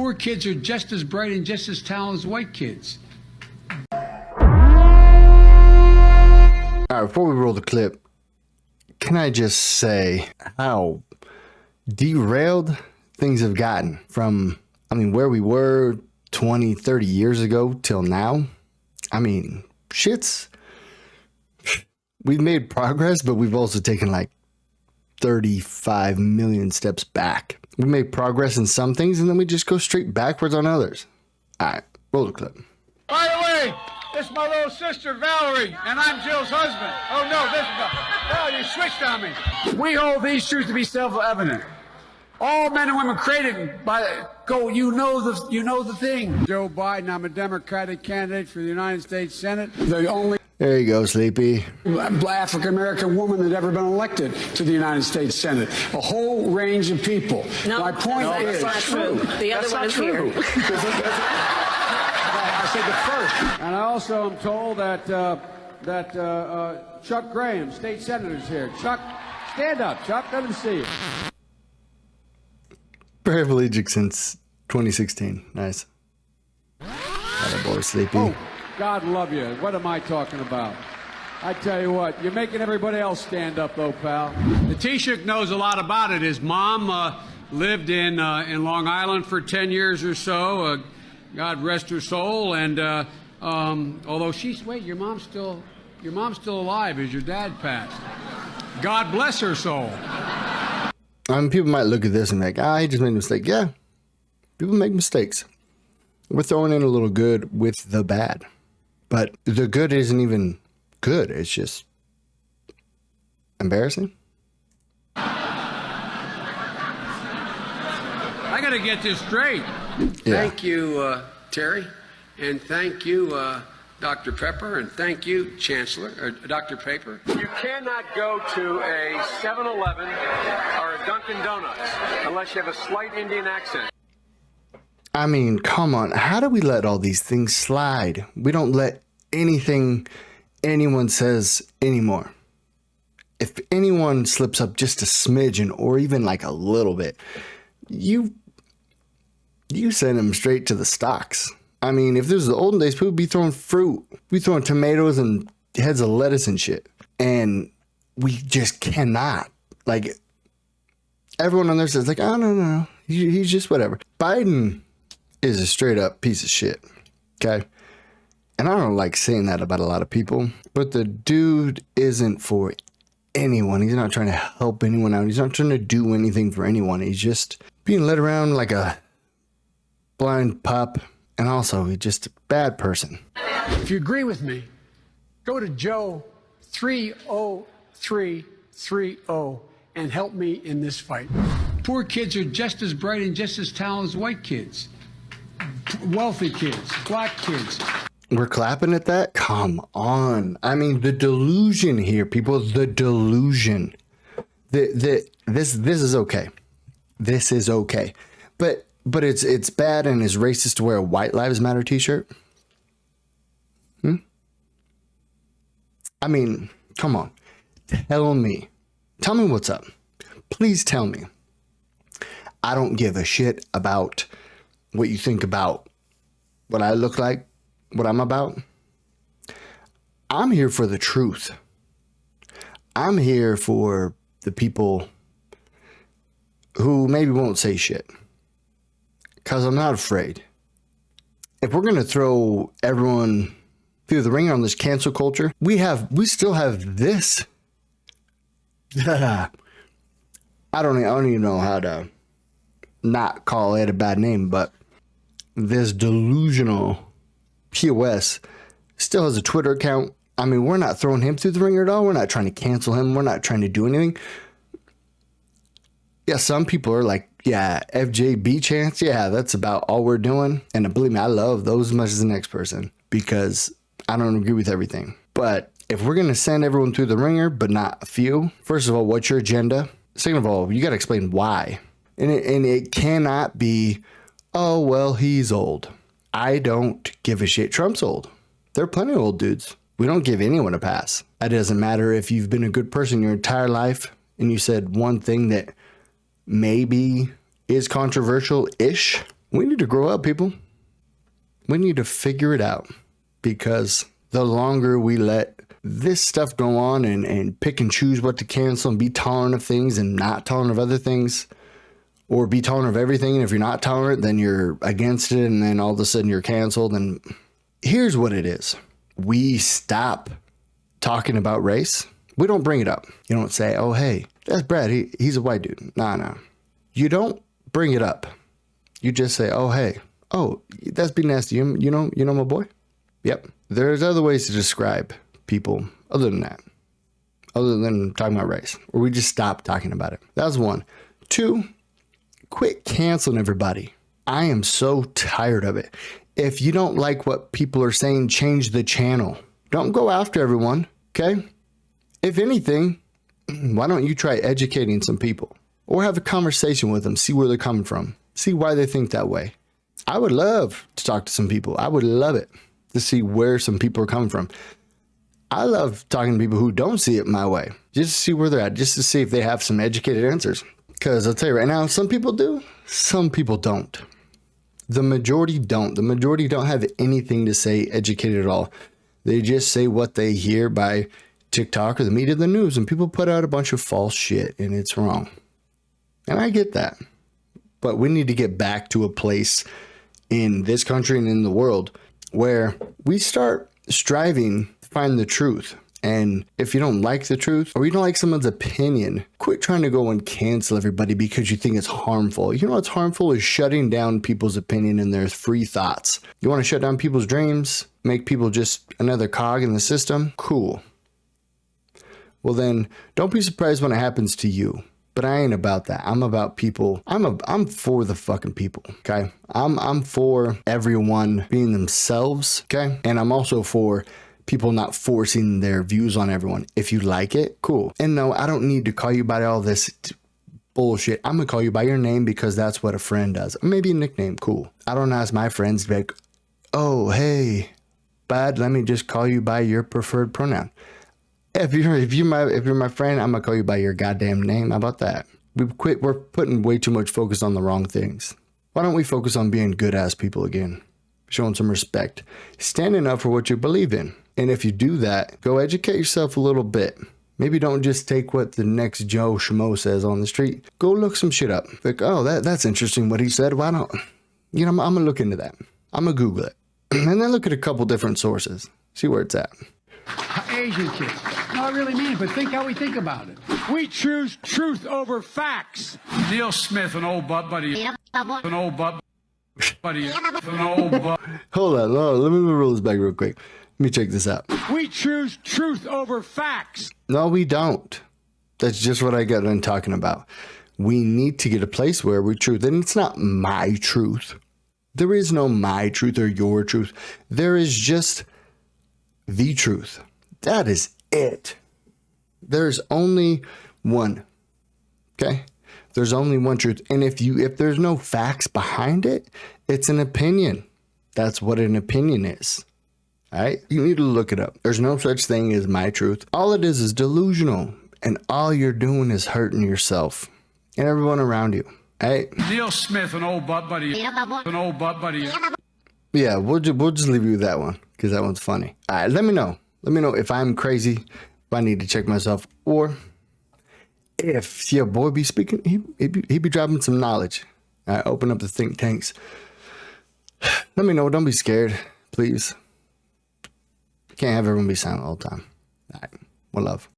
Poor kids are just as bright and just as talented as white kids. All right, before we roll the clip, can I just say how derailed things have gotten from, where we were 20, 30 years ago till now? We've made progress, but we've also taken like 35 million steps back. We made progress in some things, and then we just go straight backwards on others. All right, roll the clip. By the way, this is my little sister, Valerie, and I'm Jill's husband. Oh, no, this is Val, you switched on me. We hold these truths to be self-evident. All men and women created by you know the thing. Joe Biden, I'm a Democratic candidate for the United States Senate. The only There you go, Sleepy. African-American woman that ever been elected to the United States Senate. A whole range of people. No, my point is that's not true. The other one is here. I said the first. And I also am told that Chuck Graham, state senator, is here. Chuck, stand up. Chuck, let him see you. Paraplegic since 2016. Nice. Atta boy, Sleepy. Oh, God love you. What am I talking about? I tell you what, you're making everybody else stand up, though, pal. The Taoiseach knows a lot about it. His mom lived in Long Island for 10 years or so. God rest her soul. And although your mom's still alive as your dad passed. God bless her soul. People might look at this and be like, he just made a mistake. Yeah, people make mistakes. We're throwing in a little good with the bad. But the good isn't even good. It's just embarrassing. I got to get this straight. Yeah. Thank you, Terry. And thank you, Dr. Pepper. And thank you, Chancellor, or Dr. Paper. You cannot go to a 7-Eleven or a Dunkin' Donuts unless you have a slight Indian accent. Come on. How do we let all these things slide? We don't let anything anyone says anymore. If anyone slips up just a smidgen or even like a little bit, you send them straight to the stocks. If this was the olden days, people would be throwing fruit. We'd be throwing tomatoes and heads of lettuce and shit. And we just cannot. Like, everyone on there says, like, oh, no. He's just whatever. Biden is a straight up piece of shit. Okay? And I don't like saying that about a lot of people. But the dude isn't for anyone. He's not trying to help anyone out. He's not trying to do anything for anyone. He's just being led around like a blind pup. And also, he's just a bad person. If you agree with me, go to Joe 30330 and help me in this fight. Poor kids are just as bright and just as talented as white kids. Wealthy kids, black kids. We're clapping at that? Come on. The delusion here, people. The delusion. This is okay. This is okay. But it's bad and it's racist to wear a White Lives Matter t-shirt. Come on. Tell me what's up. Please tell me. I don't give a shit about what you think about what I look like, what I'm about. I'm here for the truth. I'm here for the people who maybe won't say shit. Because I'm not afraid. If we're going to throw everyone through the ringer on this cancel culture, we still have this. I don't even know how to not call it a bad name, but this delusional POS still has a Twitter account. We're not throwing him through the ringer at all. We're not trying to cancel him. We're not trying to do anything. Yeah, some people are like, yeah, FJB chance. Yeah, that's about all we're doing. And believe me, I love those as much as the next person because I don't agree with everything. But if we're going to send everyone through the ringer, but not a few, first of all, what's your agenda? Second of all, you got to explain why. And it cannot be, oh, well, he's old. I don't give a shit. Trump's old. There are plenty of old dudes. We don't give anyone a pass. It doesn't matter if you've been a good person your entire life and you said one thing that maybe is controversial-ish. We need to grow up, people. We need to figure it out, because the longer we let this stuff go on and pick and choose what to cancel and be tolerant of things and not tolerant of other things, or be tolerant of everything, and if you're not tolerant, then you're against it, and then all of a sudden you're canceled. And here's what it is. We stop talking about race. We don't bring it up. You don't say, oh, hey, that's Brad. He's a white dude. Nah. You don't bring it up. You just say, oh, hey, oh, that's bnastydaily. You know my boy? Yep. There's other ways to describe people other than that, other than talking about race, or we just stop talking about it. That's one. Two, quit canceling everybody. I am so tired of it. If you don't like what people are saying, change the channel. Don't go after everyone, okay? If anything, why don't you try educating some people or have a conversation with them, see where they're coming from, see why they think that way. I would love to talk to some people. I would love it to see where some people are coming from. I love talking to people who don't see it my way, just to see where they're at, just to see if they have some educated answers. Because I'll tell you right now, some people do, some people don't. The majority don't. The majority don't have anything to say educated at all. They just say what they hear by TikTok or the media, the news, and people put out a bunch of false shit, and it's wrong. And I get that. But we need to get back to a place in this country and in the world where we start striving to find the truth. And if you don't like the truth, or you don't like someone's opinion, quit trying to go and cancel everybody because you think it's harmful. You know what's harmful is shutting down people's opinion and their free thoughts. You want to shut down people's dreams, make people just another cog in the system? Cool. Well then, don't be surprised when it happens to you. But I ain't about that. I'm about people. I'm for the fucking people, okay? I'm for everyone being themselves, okay? And I'm also for people not forcing their views on everyone. If you like it, cool. And no, I don't need to call you by all this bullshit. I'm gonna call you by your name because that's what a friend does. Maybe a nickname, cool. I don't ask my friends to be like, oh, hey, bud, let me just call you by your preferred pronoun. If you're my friend, I'm gonna call you by your goddamn name. How about that? We're putting way too much focus on the wrong things. Why don't we focus on being good ass people again? Showing some respect, standing up for what you believe in. And if you do that, go educate yourself a little bit. Maybe don't just take what the next Joe Schmo says on the street. Go look some shit up. Like, oh, that's interesting what he said. Why don't, I'm gonna look into that. I'm gonna Google it. And then look at a couple different sources. See where it's at. Asian kids. No, I really mean it, but think how we think about it. We choose truth over facts. Neil Smith, an old buddy. An old buddy. An old Hold on, let me roll this back real quick. Let me check this out. We choose truth over facts. No, we don't. That's just what I got done talking about. We need to get a place where we truth, and it's not my truth. There is no my truth or your truth. There is just the truth. That is it. There's only one. Okay? There's only one truth. And if there's no facts behind it, it's an opinion. That's what an opinion is. All right? You need to look it up. There's no such thing as my truth. All it is delusional. And all you're doing is hurting yourself and everyone around you. All right? Neil Smith, an old buddy. An old buddy. Yeah, we'll just leave you with that one because that one's funny. All right, let me know. Let me know if I'm crazy, if I need to check myself, or if your boy be speaking, he be dropping some knowledge. All right, open up the think tanks. Let me know. Don't be scared, please. Can't have everyone be silent all the time. All right, one love.